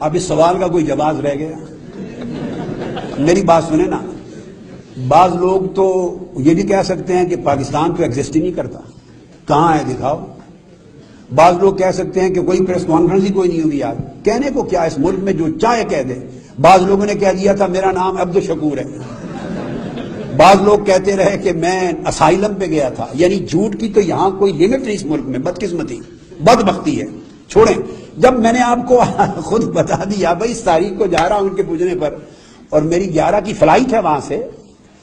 اب اس سوال کا کوئی جواز رہ گیا؟ میری بات سنیں نا، بعض لوگ تو یہ بھی کہہ سکتے ہیں کہ پاکستان تو ایگزسٹ ہی نہیں کرتا، کہاں ہے دکھاؤ۔ بعض لوگ کہہ سکتے ہیں کہ کوئی پریس کانفرنس ہی کوئی نہیں ہوگی یار، کہنے کو کیا، اس ملک میں جو چاہے کہہ دے۔ بعض لوگوں نے کہہ دیا تھا میرا نام عبد الشکور ہے، بعض لوگ کہتے رہے کہ میں اسائلم پہ گیا تھا۔ یعنی جھوٹ کی تو یہاں کوئی لمٹ نہیں اس ملک میں، بدقسمتی بدبختی ہے۔ چھوڑیں، جب میں نے آپ کو خود بتا دیا بھائی اس تاریخ کو جا رہا ہوں ان کے پوچھنے پر، اور میری 11 کی فلائٹ ہے وہاں سے،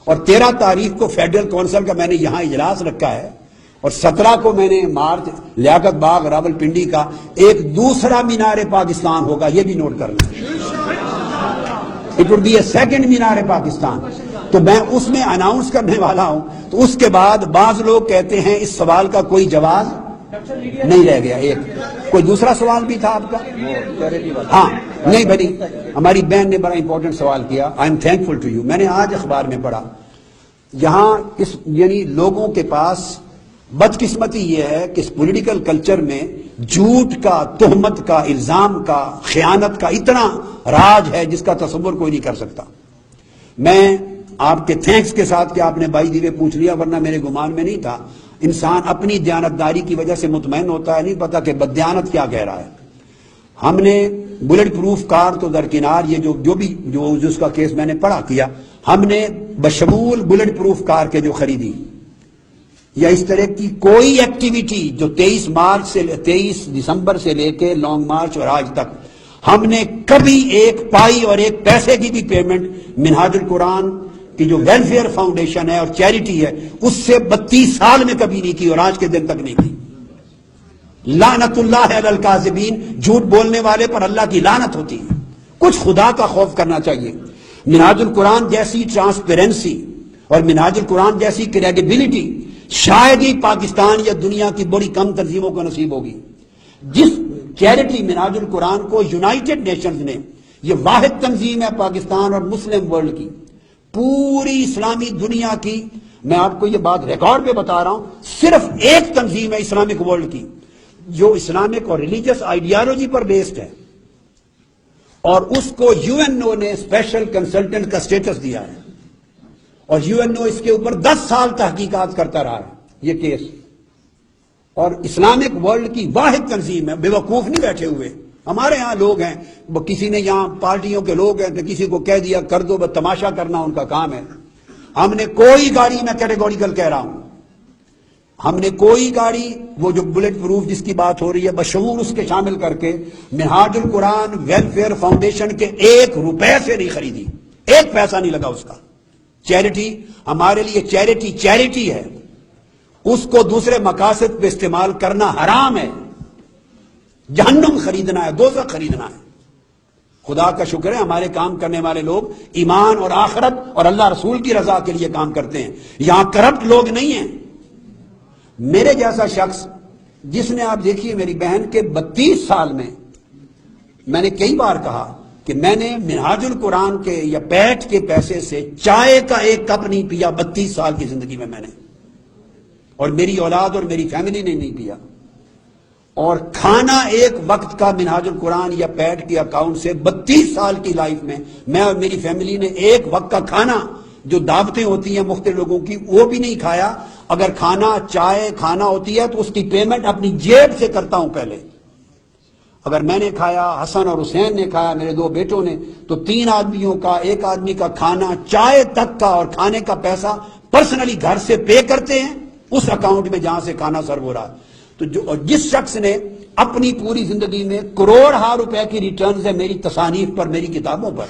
اور 13 تاریخ کو فیڈرل کونسل کا میں نے یہاں اجلاس رکھا ہے، اور 17 کو میں نے مارچ لیاقت باغ راولپنڈی کا ایک دوسرا مینار پاکستان ہوگا، یہ بھی نوٹ کر لیں، it would be a second Minar Pakistan, تو میں اس میں اناؤنس کرنے والا ہوں۔ تو اس کے بعد بعض لوگ کہتے ہیں اس سوال کا کوئی جواز نہیں رہ گیا۔ ایک کوئی دوسرا سوال بھی تھا آپ کا؟ ہاں نہیں بھائی، ہماری بہن نے بڑا امپورٹنٹ سوال کیا، I am thankful to you. میں نے آج اخبار میں پڑھا، یہاں اس یعنی لوگوں کے پاس بدقسمتی یہ ہے کہ اس پولیٹیکل کلچر میں جھوٹ کا، تہمت کا، الزام کا، خیانت کا اتنا راج ہے جس کا تصور کوئی نہیں کر سکتا۔ میں آپ کے تھینکس کے ساتھ کہ آپ نے بائی دیوے پوچھ لیا، ورنہ میرے گمان میں نہیں تھا۔ انسان اپنی دیانتداری کی وجہ سے مطمئن ہوتا ہے، نہیں پتا کہ بددیانت کیا کہہ رہا ہے۔ ہم نے بلٹ پروف کار تو درکنار، یہ جو جس کا کیس میں نے پڑھا کیا، ہم نے بشمول بلٹ پروف کار کے جو خریدی یا اس طرح کی کوئی ایکٹیویٹی جو 23 دسمبر سے لے کے لانگ مارچ اور آج تک ہم نے کبھی ایک پائی اور ایک پیسے کی بھی پیمنٹ منہاج القرآن کی جو ویلفیئر فاؤنڈیشن ہے اور چیریٹی ہے اس سے 32 سال میں کبھی نہیں کی، اور آج کے دن تک نہیں کی۔ لعنت اللہ علی الکاذبین، جھوٹ بولنے والے پر اللہ کی لعنت ہوتی ہے۔ کچھ خدا کا خوف کرنا چاہیے۔ منہاج القرآن جیسی ٹرانسپیرنسی اور منہاج القرآن جیسی کریڈیبلٹی شاید ہی پاکستان یا دنیا کی بڑی کم تنظیموں کو نصیب ہوگی۔ جس چیریٹی منہاج القرآن کو یونائٹڈ نیشنز نے، یہ واحد تنظیم ہے پاکستان اور مسلم ورلڈ کی، پوری اسلامی دنیا کی، میں آپ کو یہ بات ریکارڈ پہ بتا رہا ہوں، صرف ایک تنظیم ہے اسلامک ورلڈ کی جو اسلامک اور ریلیجس آئیڈیالوجی پر بیسڈ ہے، اور اس کو یو این او نے اسپیشل کنسلٹنٹ کا سٹیٹس دیا ہے، اور یو این او اس کے اوپر 10 سال تحقیقات کرتا رہا ہے یہ کیس، اور اسلامک ورلڈ کی واحد تنظیم ہے۔ بے وقوف نہیں بیٹھے ہوئے، ہمارے ہاں لوگ ہیں، کسی نے یہاں پارٹیوں کے لوگ ہیں تو کسی کو کہہ دیا کر دو، بس تماشا کرنا ان کا کام ہے۔ ہم نے کوئی گاڑی، میں کیٹیگوریکل کہہ رہا ہوں، ہم نے کوئی گاڑی وہ جو بلٹ پروف جس کی بات ہو رہی ہے بشعور اس کے شامل کر کے منہاج القرآن ویلفیئر فاؤنڈیشن کے 1 روپے سے نہیں خریدی، 1 پیسہ نہیں لگا اس کا۔ چیریٹی ہمارے لیے چیریٹی ہے، اس کو دوسرے مقاصد پہ استعمال کرنا حرام ہے۔ جہنم خریدنا ہے، دوزخ خریدنا ہے۔ خدا کا شکر ہے ہمارے کام کرنے والے لوگ ایمان اور آخرت اور اللہ رسول کی رضا کے لیے کام کرتے ہیں، یہاں کرپٹ لوگ نہیں ہیں۔ میرے جیسا شخص جس نے، آپ دیکھیے میری بہن کے 32 سال میں نے کئی بار کہا کہ میں نے منہاج القرآن کے یا پیٹ کے پیسے سے چائے کا 1 کپ نہیں پیا 32 سال کی زندگی میں نے، اور میری اولاد اور میری فیملی نے نہیں پیا، اور کھانا 1 وقت کا منہاج القرآن یا پیٹ کے اکاؤنٹ سے 32 سال کی لائف میں اور میری فیملی نے 1 وقت کا کھانا جو دعوتیں ہوتی ہیں مختلف لوگوں کی وہ بھی نہیں کھایا۔ اگر چائے کھانا ہوتی ہے تو اس کی پیمنٹ اپنی جیب سے کرتا ہوں پہلے۔ اگر میں نے کھایا، حسن اور حسین نے کھایا، میرے 2 بیٹوں نے، تو 3 آدمیوں کا، 1 آدمی کا کھانا، چائے تک کا اور کھانے کا پیسہ پرسنلی گھر سے پے کرتے ہیں اس اکاؤنٹ میں جہاں سے کھانا سرو ہو رہا ہے۔ تو جس شخص نے اپنی پوری زندگی میں کروڑ روپے کی ریٹرنز ہے میری تصانیف پر، میری کتابوں پر،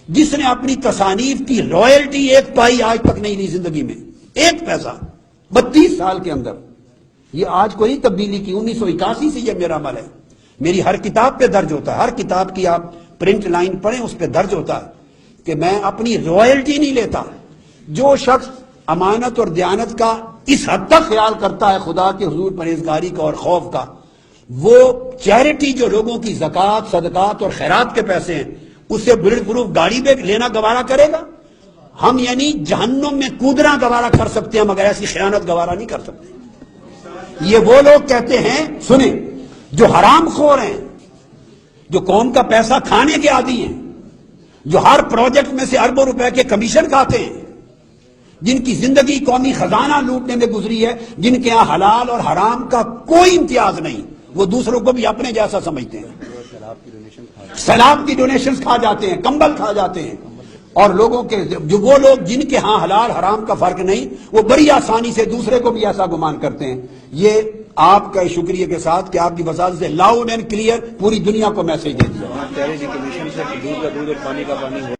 جس نے اپنی تصانیف کی رائلٹی 1 پائی آج تک نہیں لی زندگی میں، 1 پیسہ 32 سال کے اندر، یہ آج کوئی تبدیلی کی، 1981 سے یہ میرا عمل ہے۔ میری ہر کتاب پہ درج ہوتا ہے، ہر کتاب کی آپ پرنٹ لائن پڑھیں اس پہ درج ہوتا ہے کہ میں اپنی رائلٹی نہیں لیتا۔ جو شخص امانت اور دیانت کا اس حد تک خیال کرتا ہے، خدا کے حضور پرہیزگاری کا اور خوف کا، وہ چیریٹی جو لوگوں کی زکوٰۃ، صدقات اور خیرات کے پیسے ہیں اسے بلٹ پروف گاڑی پہ لینا گوارا کرے گا؟ ہم یعنی جہنم میں کودنا گوارا کر سکتے ہیں مگر ایسی خیانت گوارا نہیں کر سکتے۔ یہ وہ لوگ کہتے ہیں، سنیں، جو حرام خور ہیں، جو قوم کا پیسہ کھانے کے عادی ہیں، جو ہر پروجیکٹ میں سے اربوں روپے کے کمیشن کھاتے ہیں، جن کی زندگی قومی خزانہ لوٹنے میں گزری ہے، جن کے یہاں حلال اور حرام کا کوئی امتیاز نہیں، وہ دوسروں کو بھی اپنے جیسا سمجھتے ہیں، سیلاب کی ڈونیشنز کھا جاتے ہیں، کمبل کھا جاتے ہیں، اور لوگوں کے جو وہ لوگ جن کے ہاں حلال حرام کا فرق نہیں، وہ بڑی آسانی سے دوسرے کو بھی ایسا گمان کرتے ہیں۔ یہ آپ کا شکریہ کے ساتھ کہ آپ کی وساطت سے لاؤڈ اینڈ کلیئر پوری دنیا کو میسج دے دیا۔ کہہ رہے ہیں کمیشن سے دودھ کا دودھ اور پانی کا پانی